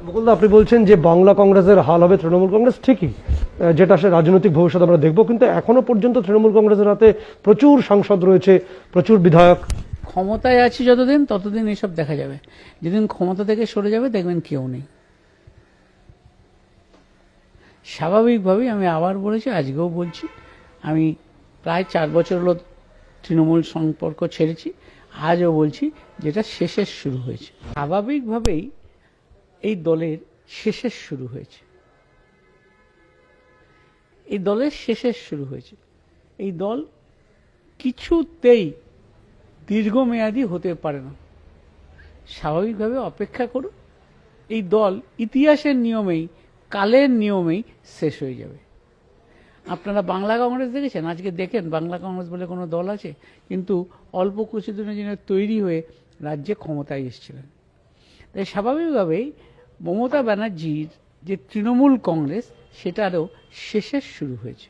মুকুলদা, আপনি বলছেন যে বাংলা কংগ্রেসের হাল হবে তৃণমূল কংগ্রেস, ঠিকই, যেটা সে রাজনৈতিক ভবিষ্যৎ আমরা দেখব, কিন্তু এখনো পর্যন্ত তৃণমূল কংগ্রেসের হাতে প্রচুর সাংসদ রয়েছে, প্রচুর বিধায়ক। ক্ষমতায় আছি যতদিন ততদিন এসব দেখা যাবে, যেদিন ক্ষমতা থেকে সরে যাবে দেখবেন কেউ নেই। স্বাভাবিকভাবেই আমি আবার বলেছি, আজকেও বলছি, আমি প্রায় 4 বছর হলো তৃণমূল সম্পর্ক ছেড়েছি। আজও বলছি যেটা শেষের শুরু হয়েছে। স্বাভাবিকভাবেই এই দলের শেষের শুরু হয়েছে। এই দলের শেষের শুরু হয়েছে। এই দল কিছুতেই দীর্ঘমেয়াদী হতে পারে না। স্বাভাবিকভাবে অপেক্ষা করুন। এই দল ইতিহাসের নিয়মেই, কালের নিয়মেই শেষ হয়ে যাবে। আপনারা বাংলা কংগ্রেস দেখেছেন? আজকে দেখেন বাংলা কংগ্রেস বলে কোনো দল আছে? কিন্তু অল্প কিছুদিনের জন্য তৈরি হয়ে রাজ্যে ক্ষমতায় এসেছিলেন। তাই স্বাভাবিকভাবেই মমতা ব্যানার্জির যে তৃণমূল কংগ্রেস, সেটারও শেষের শুরু হয়েছে।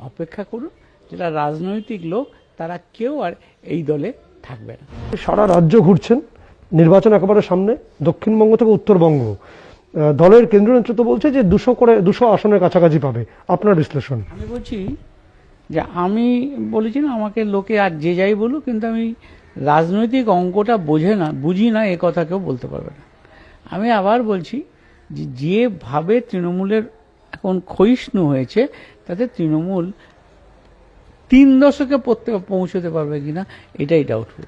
অপেক্ষা করুন, যারা রাজনৈতিক লোক তারা কেউ আর এই দলে থাকবে না। সারা রাজ্য ঘুরছেন, নির্বাচন একেবারে সামনে, দক্ষিণবঙ্গ থেকে উত্তরবঙ্গ। দলের কেন্দ্রীয় নেতৃত্ব বলছে যে 200 আসনের কাছাকাছি পাবে। আপনার বিশ্লেষণ? আমি বলছি যে, আমি বলেছি না, আমাকে লোকে আর যে যাই বলুক, কিন্তু আমি রাজনৈতিক অঙ্কটা বুঝি না এ কথা কেউ বলতে পারবে না। আমি আবার বলছি যে, যেভাবে তৃণমূলের এখন ক্ষয়িষ্ণু হয়েছে, তাতে তৃণমূল 3 দশকে পৌঁছতে পারবে কিনা এটাই ডাউটফুল।